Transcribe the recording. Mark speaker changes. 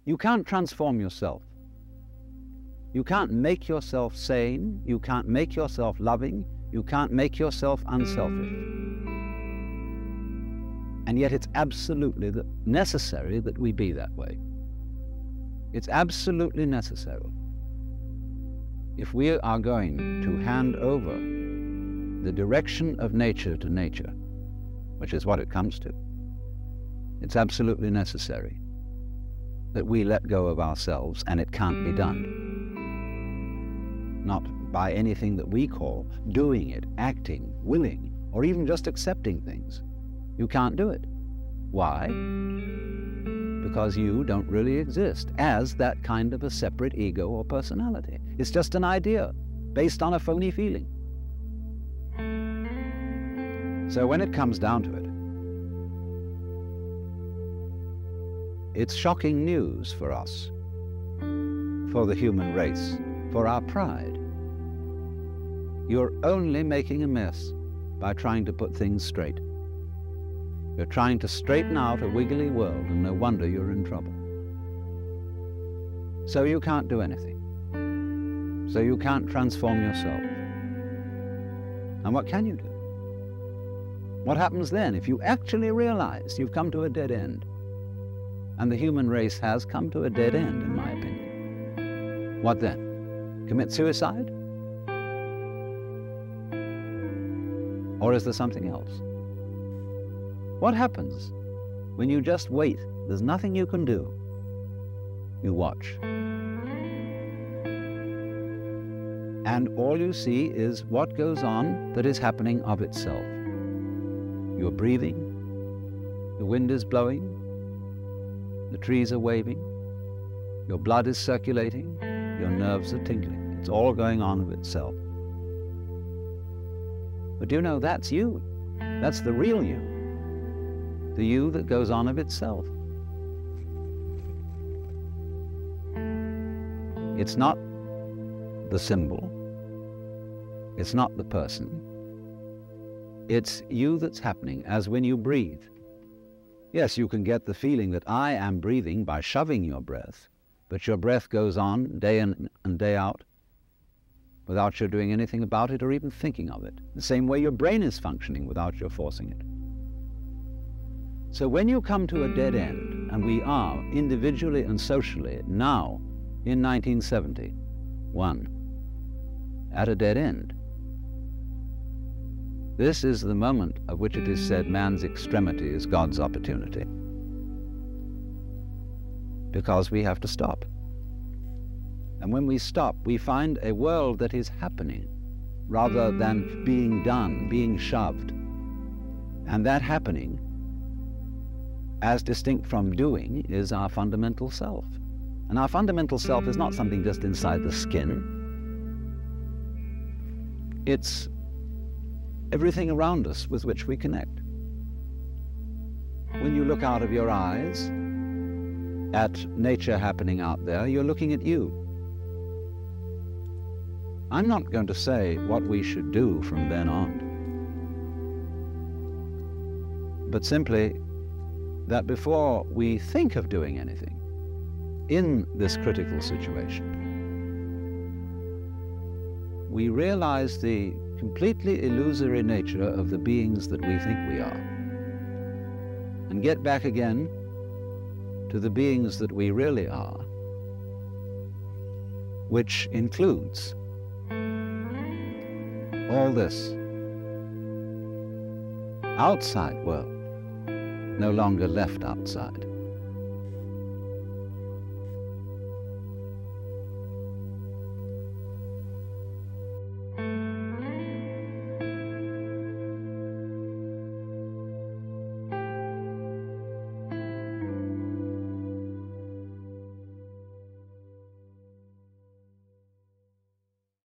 Speaker 1: You can't transform yourself. You can't make yourself sane. You can't make yourself loving. You can't make yourself unselfish. And yet it's absolutely necessary that we be that way. It's absolutely necessary. If we are going to hand over the direction of nature to nature, which is what it comes to, it's absolutely necessary that we let go of ourselves, and it can't be done. Not by anything that we call doing it, acting, willing, or even just accepting things. You can't do it. Why? Because you don't really exist as that kind of a separate ego or personality. It's just an idea based on a phony feeling. So when it comes down to it, it's shocking news for us, for the human race, for our pride. You're only making a mess by trying to put things straight. You're trying to straighten out a wiggly world, and no wonder you're in trouble. So you can't do anything. So you can't transform yourself. And what can you do? What happens then if you actually realize you've come to a dead end? And the human race has come to a dead end, in my opinion. What then? Commit suicide? Or is there something else? What happens when you just wait? There's nothing you can do. You watch. And all you see is what goes on that is happening of itself. You're breathing, the wind is blowing, the trees are waving, your blood is circulating, your nerves are tingling. It's all going on of itself. But do you know that's you? That's the real you. The you that goes on of itself. It's not the symbol. It's not the person. It's you that's happening, as when you breathe. Yes, you can get the feeling that I am breathing by shoving your breath, but your breath goes on day in and day out without your doing anything about it or even thinking of it. The same way your brain is functioning without your forcing it. So when you come to a dead end, and we are individually and socially now in 1971 at a dead end, this is the moment of which it is said man's extremity is God's opportunity. Because we have to stop. And when we stop, we find a world that is happening rather than being done, being shoved. And that happening, as distinct from doing, is our fundamental self. And our fundamental self is not something just inside the skin. It's everything around us with which we connect. When you look out of your eyes at nature happening out there, you're looking at you. I'm not going to say what we should do from then on, but simply that before we think of doing anything in this critical situation, we realize the completely illusory nature of the beings that we think we are, and get back again to the beings that we really are, which includes all this outside world, no longer left outside.